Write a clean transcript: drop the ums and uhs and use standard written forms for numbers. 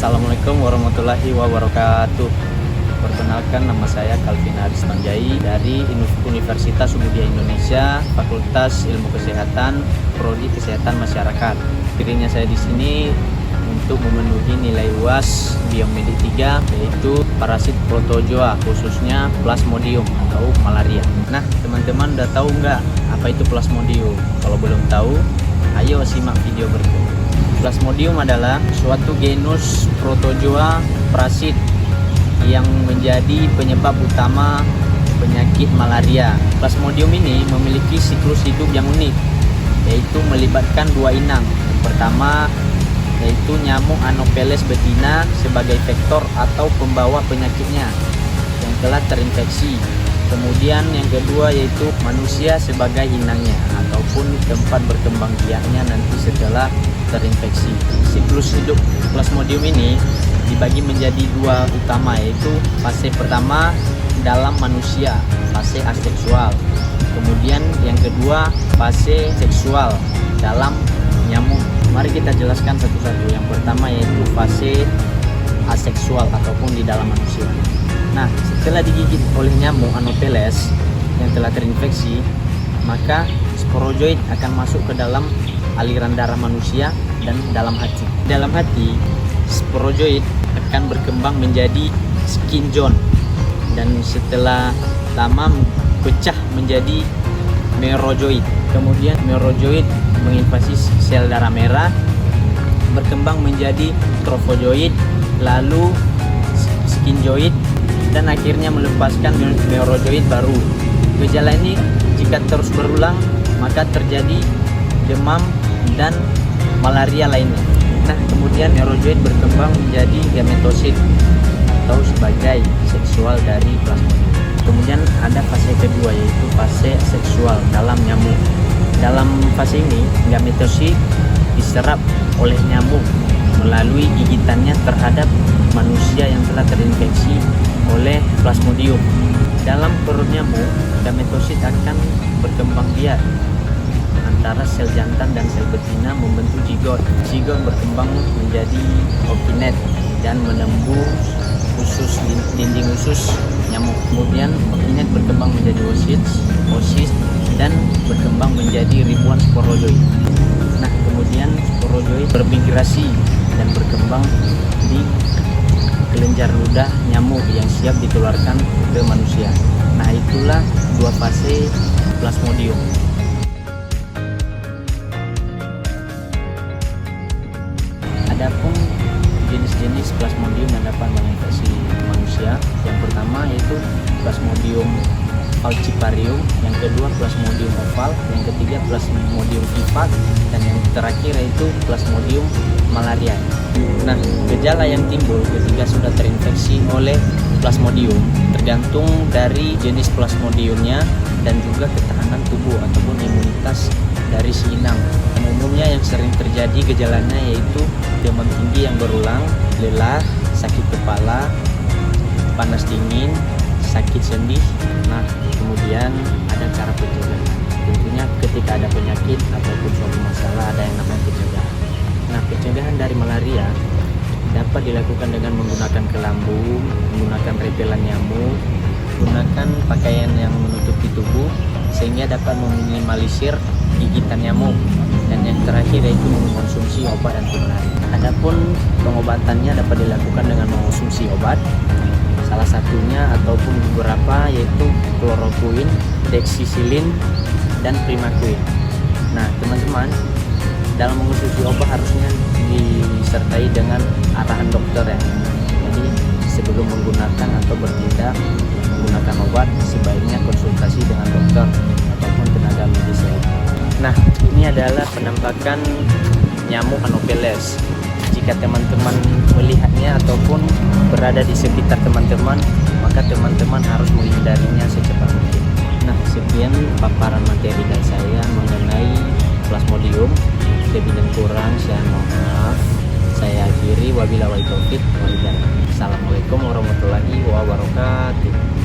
Assalamualaikum warahmatullahi wabarakatuh. Perkenalkan, nama saya Calvin Aristonjai dari Universitas Muhammadiyah Indonesia, Fakultas Ilmu Kesehatan, Prodi Kesehatan Masyarakat. Dirinya saya di sini untuk memenuhi nilai UAS Biomedik 3, yaitu parasit protozoa, khususnya Plasmodium atau malaria. Nah, teman-teman udah tahu nggak apa itu Plasmodium? Kalau belum tahu, ayo simak video berikut. Plasmodium adalah suatu genus protozoa parasit yang menjadi penyebab utama penyakit malaria. Plasmodium ini memiliki siklus hidup yang unik, yaitu melibatkan dua inang. Yang pertama yaitu nyamuk Anopheles betina sebagai vektor atau pembawa penyakitnya yang telah terinfeksi. Kemudian yang kedua yaitu manusia sebagai inangnya ataupun tempat berkembang biaknya nanti setelah terinfeksi. Siklus hidup Plasmodium ini dibagi menjadi dua utama, yaitu fase pertama dalam manusia, fase aseksual. Kemudian yang kedua fase seksual dalam nyamuk. Mari kita jelaskan satu-satu. Yang pertama yaitu fase aseksual ataupun di dalam manusia. Nah, setelah digigit oleh nyamuk Anopheles yang telah terinfeksi, maka sporozoid akan masuk ke dalam aliran darah manusia dan dalam hati. Dalam hati, sporozoid akan berkembang menjadi skin zone dan setelah lama pecah menjadi merozoid. Kemudian merozoid menginvasi sel darah merah, berkembang menjadi trofozoid, lalu skinzoid, dan akhirnya melepaskan merozoid baru. Gejala ini jika terus berulang maka terjadi demam dan malaria lainnya. Nah, kemudian merozoid berkembang menjadi gametosit atau sebagai seksual dari Plasmodium. Kemudian ada fase kedua yaitu fase seksual dalam nyamuk. Dalam fase ini gametosit diserap oleh nyamuk melalui gigitannya terhadap manusia yang telah terinfeksi oleh Plasmodium. Dalam perut nyamuk, gametosit akan berkembang biak antara sel jantan dan sel betina membentuk zigot. Zigot berkembang menjadi okinet dan menembus dinding usus nyamuk. Kemudian okinet berkembang menjadi oosit dan berkembang menjadi ribuan sporozoid. Nah, kemudian sporozoid bermigrasi dan berkembang di kelenjar ludah nyamuk yang siap dikeluarkan ke manusia. Nah, itulah dua fase Plasmodium. Adapun jenis-jenis Plasmodium yang dapat menginfeksi manusia, yang pertama yaitu Plasmodium falciparum, yang kedua Plasmodium oval, yang ketiga Plasmodium vivax, dan yang terakhir yaitu Plasmodium malaria. Nah, gejala yang timbul ketika sudah terinfeksi oleh Plasmodium tergantung dari jenis Plasmodiumnya dan juga ketahanan tubuh ataupun imunitas dari si inang. Umumnya yang sering terjadi gejalanya yaitu demam tinggi yang berulang, lelah, sakit kepala, panas dingin, sakit sendi. Nah, kemudian ada cara pencegahan. Tentunya ketika ada penyakit ataupun suatu masalah ada yang namanya pencegahan. Nah, pencegahan dari malaria dapat dilakukan dengan menggunakan kelambu, menggunakan repelan nyamuk, menggunakan pakaian yang menutupi tubuh sehingga dapat meminimalisir gigitan nyamuk, dan yang terakhir yaitu mengkonsumsi obat anti malaria. Adapun pengobatannya dapat dilakukan dengan mengkonsumsi obat, salah satunya ataupun beberapa yaitu kloroquine, dexisilin, dan primaquine. Nah, teman-teman, dalam mengkonsumsi obat harusnya disertai dengan arahan dokter ya. Jadi sebelum menggunakan atau bertindak menggunakan obat, sebaiknya konsultasi dengan dokter ataupun tenaga medis lain. Nah, ini adalah penampakan nyamuk Anopheles. Jika teman-teman melihatnya ataupun berada di sekitar teman-teman, maka teman-teman harus menghindarinya secepat mungkin. Nah, sekian paparan materi dari saya mengenai Plasmodium. Lebih dan kurang saya mohon maaf. Saya akhiri, wabillahi taufiq wal hidayah. Assalamualaikum warahmatullahi wabarakatuh.